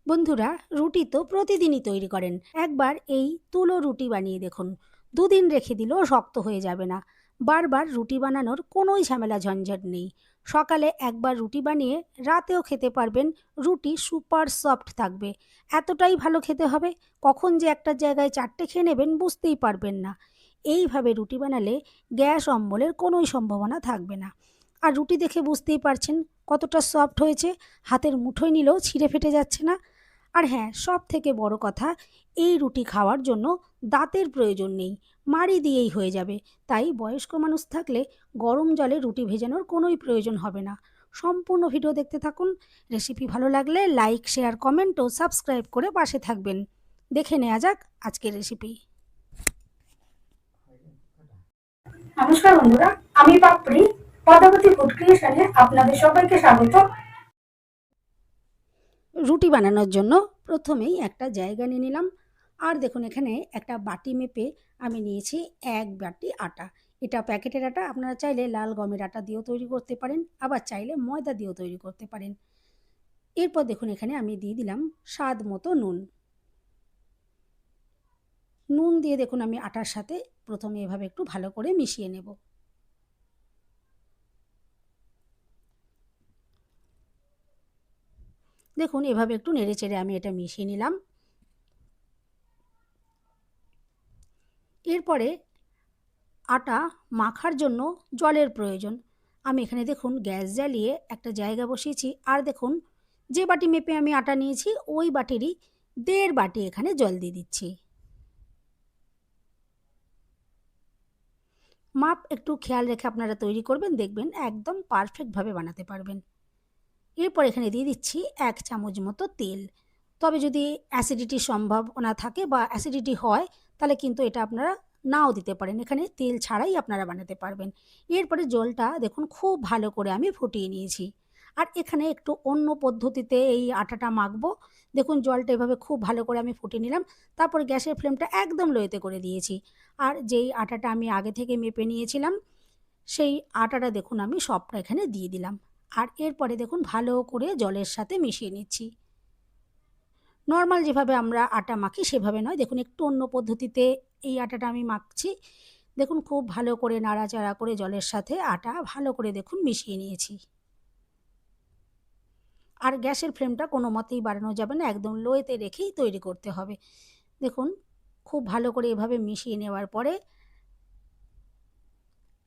বন্ধুরা, রুটি তো প্রতিদিনই তৈরি করেন। একবার এই তুলো রুটি বানিয়ে দেখুন। দুদিন রেখে দিলেও শক্ত হয়ে যাবে না। বারবার রুটি বানানোর কোনোই ঝামেলা ঝঞ্ঝট নেই। সকালে একবার রুটি বানিয়ে রাতেও খেতে পারবেন। রুটি সুপার সফট থাকবে। এতটাই ভালো খেতে হবে, কখন যে একটা জায়গায় 4টে খেয়ে নেবেন বুঝতেই পারবেন না। এইভাবে রুটি বানালে গ্যাস অম্বলের কোনোই সম্ভাবনা থাকবে না। আর রুটি দেখে বুঝতেই পারছেন কতটা সফট হয়েছে। হাতের মুঠোয় নিলেও ছিঁড়ে ফেটে যাচ্ছে না। আর হ্যাঁ, সবথেকে বড় কথা, এই রুটি খাওয়ার জন্য দাঁতের প্রয়োজন নেই, মাড়ি দিয়েই হয়ে যাবে। তাই বয়স্ক মানুষ থাকলে গরম জলে রুটি ভেজানোর কোনোই প্রয়োজন হবে না। সম্পূর্ণ ভিডিও দেখতে থাকুন। রেসিপি ভালো লাগলে লাইক, শেয়ার, কমেন্ট ও সাবস্ক্রাইব করে পাশে থাকবেন। দেখে নেওয়া যাক আজকের রেসিপি। নমস্কার বন্ধুরা, আমি পাপড়ি পদ্মাবতী ফুড ক্রিয়েশনে আপনাদের সবাইকে স্বাগত। রুটি বানানোর জন্য প্রথমেই একটা জায়গা নিয়ে নিলাম। আর দেখুন, এখানে একটা বাটি মেপে আমি নিয়েছি 1 বাটি আটা। এটা প্যাকেটের আটা, আপনারা চাইলে লাল গমের আটা দিয়েও তৈরি করতে পারেন, আবার চাইলে ময়দা দিয়েও তৈরি করতে পারেন। এরপর দেখুন, এখানে আমি দিয়ে দিলাম স্বাদ মতো নুন। নুন দিয়ে দেখুন আমি আটার সাথে প্রথমে এভাবে একটু ভালো করে মিশিয়ে নেব। দেখুন এভাবে একটু নেড়েচেড়ে আমি এটা মিশিয়ে নিলাম। এরপরে আটা মাখার জন্য জলের প্রয়োজন। আমি এখানে দেখুন গ্যাস জ্বালিয়ে একটা জায়গা বসিয়েছি। আর দেখুন, যে বাটি মেপে আমি আটা নিয়েছি ওই বাটিরই 1.5 বাটি এখানে জল দিয়ে দিচ্ছি। মাপ একটু খেয়াল রেখে আপনারা তৈরি করবেন, দেখবেন একদম পারফেক্টভাবে বানাতে পারবেন। এরপর এখানে দিয়ে দিচ্ছি 1 চামচ মতো তেল। তবে যদি অ্যাসিডিটির সম্ভাবনা থাকে বা অ্যাসিডিটি হয়, তাহলে কিন্তু এটা আপনারা নাও দিতে পারেন। এখানে তেল ছাড়াই আপনারা বানাতে পারবেন। এরপরে জলটা দেখুন খুব ভালো করে আমি ফুটিয়ে নিয়েছি। আর এখানে একটু অন্য পদ্ধতিতে এই আটাটা মাখবো। দেখুন জলটা এভাবে খুব ভালো করে আমি ফুটিয়ে নিলাম। তারপরে গ্যাসের ফ্লেমটা একদম লোতে করে দিয়েছি। আর যেই আটাটা আমি আগে থেকে মেপে নিয়েছিলাম, সেই আটাটা দেখুন আমি সবটা এখানে দিয়ে দিলাম। আর এরপরে দেখুন ভালো করে জলের সাথে মিশিয়ে নিচ্ছি। নর্মাল যেভাবে আমরা আটা মাখি সেভাবে নয়, দেখুন একটু অন্য পদ্ধতিতে এই আটাটা আমি মাখছি। দেখুন খুব ভালো করে নাড়াচাড়া করে জলের সাথে আটা ভালো করে দেখুন মিশিয়ে নিয়েছি। আর গ্যাসের ফ্লেমটা কোনো মতেই বাড়ানো যাবে না, একদম লোতে রেখেই তৈরি করতে হবে। দেখুন খুব ভালো করে এভাবে মিশিয়ে নেওয়ার পরে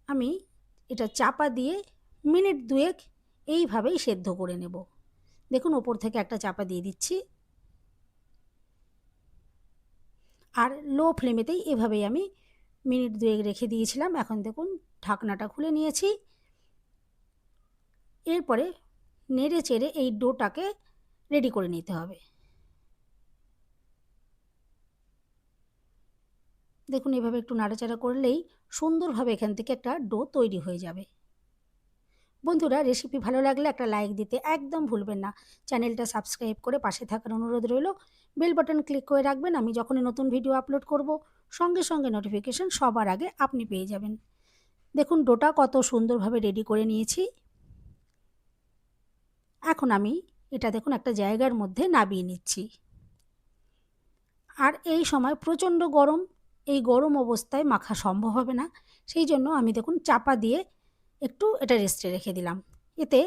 আমি এটা চাপা দিয়ে মিনিট 2 এইভাবেই সেদ্ধ করে নেব। দেখুন ওপর থেকে একটা চাপা দিয়ে দিচ্ছি। আর লো ফ্লেমেতেই এভাবেই আমি মিনিট 2 রেখে দিয়েছিলাম। এখন দেখুন ঢাকনাটা খুলে নিয়েছি। এরপরে নেড়ে চেড়ে এই ডোটাকে রেডি করে নিতে হবে। দেখুন এভাবে একটু নাড়াচাড়া করলেই সুন্দরভাবে এখান থেকে একটা ডো তৈরি হয়ে যাবে। বন্ধুরা, রেসিপি ভালো লাগলে একটা লাইক দিতে একদম ভুলবেন না। চ্যানেলটা সাবস্ক্রাইব করে পাশে থাকার অনুরোধ রইল। বেল বাটন ক্লিক করে রাখবেন, আমি যখনই নতুন ভিডিও আপলোড করব সঙ্গে সঙ্গে নোটিফিকেশন সবার আগে আপনি পেয়ে যাবেন। দেখুন ডোটা কত সুন্দরভাবে রেডি করে নিয়েছি। এখন আমি এটা দেখুন একটা জায়গার মধ্যে নামিয়ে নিচ্ছি। আর এই সময় প্রচণ্ড গরম, এই গরম অবস্থায় মাখা সম্ভব হবে না। সেই জন্য আমি দেখুন চাপা দিয়ে একটু এটা রেস্টে রেখে দিলাম। এতে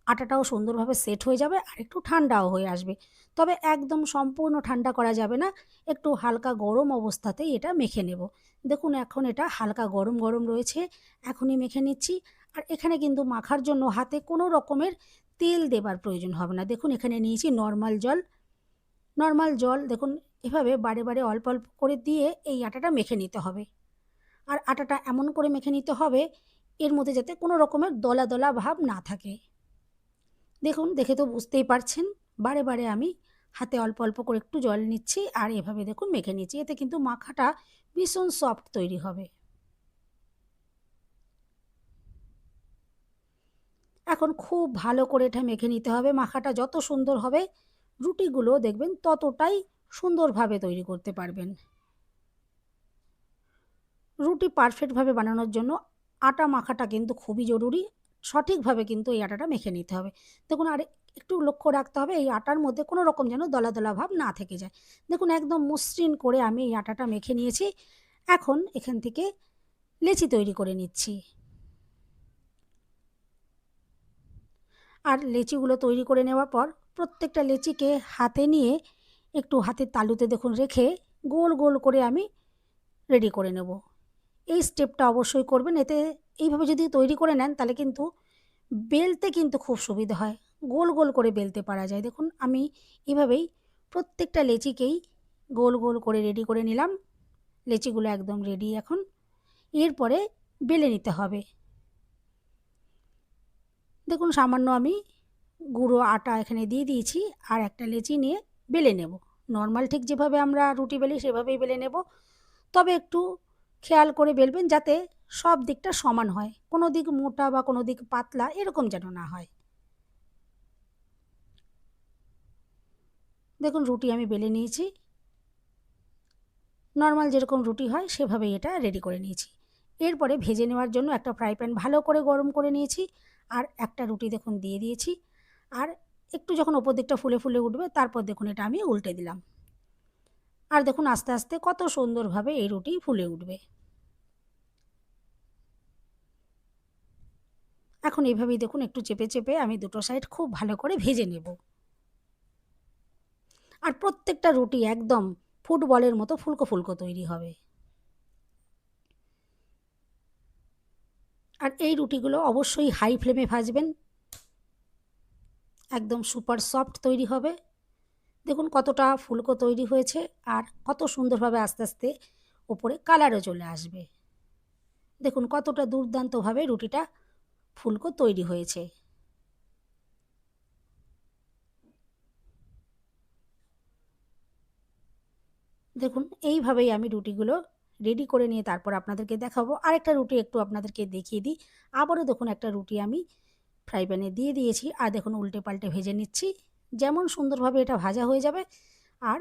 আটাটাও সুন্দরভাবে সেট হয়ে যাবে আর একটু ঠান্ডাও হয়ে আসবে। তবে একদম সম্পূর্ণ ঠান্ডা করা যাবে না, একটু হালকা গরম অবস্থাতেই এটা মেখে নেব। দেখুন এখন এটা হালকা গরম গরম রয়েছে, এখনই মেখে নিচ্ছি। আর এখানে কিন্তু মাখার জন্য হাতে কোনো রকমের তেল দেবার প্রয়োজন হবে না। দেখুন এখানে নিয়েছি নর্মাল জল। নর্মাল জল দেখুন এভাবে বারে বারে অল্প অল্প করে দিয়ে এই আটাটা মেখে নিতে হবে। আর আটাটা এমন করে মেখে নিতে হবে এর মধ্যে যাতে কোনো রকমের দলা দলা ভাব না থাকে। দেখুন দেখে তো বুঝতেই পারছেন, বারে বারে আমি হাতে অল্প অল্প করে একটু জল নিচ্ছি আর এভাবে দেখুন মেখে নিচ্ছি। এতে কিন্তু মাখাটা ভীষণ সফট তৈরি হবে। এখন খুব ভালো করে এটা মেখে নিতে হবে। মাখাটা যত সুন্দর হবে রুটিগুলো দেখবেন ততটাই সুন্দরভাবে তৈরি করতে পারবেন। রুটি পারফেক্টভাবে বানানোর জন্য আটা মাখাটা কিন্তু খুবই জরুরি। সঠিকভাবে কিন্তু এই আটাটা মেখে নিতে হবে। দেখুন আর একটু লক্ষ্য রাখতে হবে এই আটার মধ্যে কোনো রকম যেন দলা দলা ভাব না থেকে যায়। দেখুন একদম মসৃণ করে আমি এই আটাটা মেখে নিয়েছি। এখন এখান থেকে লেচি তৈরি করে নিচ্ছি। আর লেচিগুলো তৈরি করে নেওয়ার পর প্রত্যেকটা লেচিকে হাতে নিয়ে একটু হাতের তালুতে দেখুন রেখে গোল গোল করে আমি রেডি করে নেব। এই স্টেপটা অবশ্যই করবেন, এতে এইভাবে যদি তৈরি করে নেন তাহলে কিন্তু বেলতে কিন্তু খুব সুবিধা হয়, গোল গোল করে বেলতে পারা যায়। দেখুন আমি এভাবেই প্রত্যেকটা লেচিকেই গোল গোল করে রেডি করে নিলাম। লেচিগুলো একদম রেডি এখন। এরপরে বেলে নিতে হবে। দেখুন সামান্য আমি গুঁড়ো আটা এখানে দিয়ে দিয়েছি আর একটা লেচি নিয়ে বেলে নেব। নর্মাল ঠিক যেভাবে আমরা রুটি বেলি সেভাবেই বেলে নেব, তবে একটু খেয়াল করে বেলবেন যাতে সব দিকটা সমান হয়, কোনো দিক মোটা বা কোনো দিক পাতলা এরকম যেন না হয়। দেখুন রুটি আমি বেলে নিয়েছি, নর্মাল যেরকম রুটি হয় সেভাবেই এটা রেডি করে নিয়েছি। এরপরে ভেজে নেওয়ার জন্য একটা ফ্রাই প্যান ভালো করে গরম করে নিয়েছি আর একটা রুটি দেখুন দিয়ে দিয়েছি। আর একটু যখন ওপর দিকটা ফুলে ফুলে উঠবে তারপর দেখুন এটা আমি উল্টে দিলাম। আর দেখুন আস্তে আস্তে কত সুন্দরভাবে এই রুটি ফুলে উঠবে। এখন এইভাবেই দেখুন একটু চেপে চেপে আমি দুটো সাইড খুব ভালো করে ভেজে নেব। আর প্রত্যেকটা রুটি একদম ফুটবলের মতো ফুলকো ফুলকো তৈরি হবে। আর এই রুটিগুলো অবশ্যই হাই ফ্লেমে ভাজবেন, একদম সুপার সফট তৈরি হবে। দেখুন কতটা ফুলকো তৈরি হয়েছে আর কত সুন্দরভাবে আস্তে আস্তে ওপরে কালারও চলে আসবে। দেখুন কতটা দুর্দান্তভাবে রুটিটা ফুলকো তৈরি হয়েছে। দেখুন এইভাবেই আমি রুটিগুলো রেডি করে নিয়ে তারপর আপনাদেরকে দেখাবো। আরেকটা রুটি একটু আপনাদেরকে দেখিয়ে দিই। আবারও দেখুন একটা রুটি আমি ফ্রাই প্যানে দিয়ে দিয়েছি আর দেখুন উল্টে পাল্টে ভেজে নিচ্ছি। যেমন সুন্দরভাবে এটা ভাজা হয়ে যাবে আর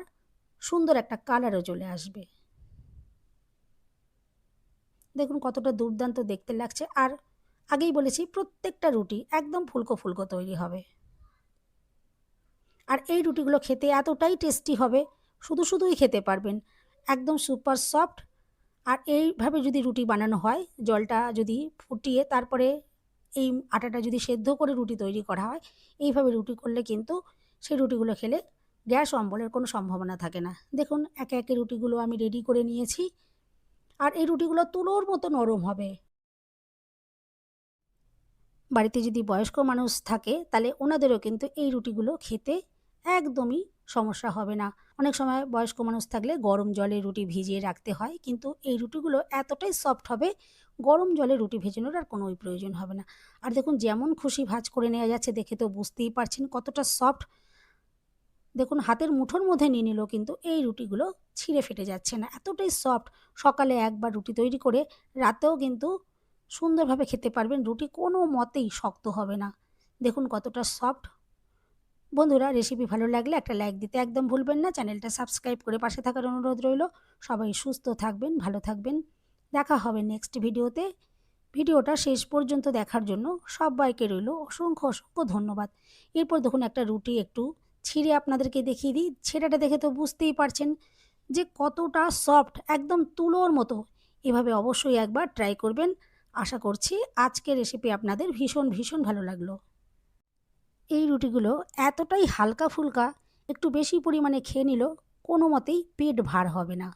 সুন্দর একটা কালারও চলে আসবে। দেখুন কতটা দুর্দান্ত দেখতে লাগছে। আর আগেই বলেছি প্রত্যেকটা রুটি একদম ফুলকো ফুলকো তৈরি হবে। আর এই রুটিগুলো খেতে এতটাই টেস্টি হবে, শুধু শুধুই খেতে পারবেন, একদম সুপার সফট। আর এইভাবে যদি রুটি বানানো হয়, জলটা যদি ফুটিয়ে তারপরে এই আটাটা যদি সেদ্ধ করে রুটি তৈরি করা হয়, এইভাবে রুটি করলে কিন্তু সেই রুটিগুলো খেলে গ্যাস অম্বলের কোনো সম্ভাবনা থাকে না। দেখুন একে একে রুটিগুলো আমি রেডি করে নিয়েছি আর এই রুটিগুলো তুলোর মতো নরম হবে। বাড়িতে যদি বয়স্ক মানুষ থাকে তাহলে ওনাদেরও কিন্তু এই রুটিগুলো খেতে একদমই সমস্যা হবে না। অনেক সময় বয়স্ক মানুষ থাকলে গরম জলে রুটি ভিজিয়ে রাখতে হয়, কিন্তু এই রুটিগুলো এতটাই সফট হবে গরম জলে রুটি ভেজানোর আর কোনোই প্রয়োজন হবে না। আর দেখুন যেমন খুশি ভাঁজ করে নেওয়া যাচ্ছে, দেখে তো বুঝতেই পারছেন কতটা সফট। দেখুন হাতের মুঠোর মধ্যে নিয়ে নিলেও কিন্তু এই রুটিগুলো ছিঁড়ে ফেটে যাচ্ছে না, এতটাই সফট। সকালে একবার রুটি তৈরি করে রাতেও কিন্তু সুন্দরভাবে খেতে পারবেন, রুটি কোনো মতেই শক্ত হবে না। দেখুন কতটা সফট। বন্ধুরা রেসিপি ভালো লাগলে একটা লাইক দিতে একদম ভুলবেন না, চ্যানেলটা সাবস্ক্রাইব করে পাশে থাকার অনুরোধ রইল। সবাই সুস্থ থাকবেন, ভালো থাকবেন, দেখা হবে নেক্সট ভিডিওতে। ভিডিওটা শেষ পর্যন্ত দেখার জন্য সবাইকে রইল অসংখ্য অসংখ্য ধন্যবাদ। এরপর দেখুন একটা রুটি একটু ছিঁড়ে আপনাদেরকে দেখিয়ে দিই। ছেঁড়াটা দেখে তো বুঝতেই পারছেন যে কতটা সফট, একদম তুলোর মতো। এভাবে অবশ্যই একবার ট্রাই করবেন। আশা করছি আজকের রেসিপি আপনাদের ভীষণ ভীষণ ভালো লাগলো। এই রুটিগুলো এতটাই হালকা ফুলকা, একটু বেশি পরিমাণে খেয়ে নিলেও কোনো মতেই পেট ভার হবে না।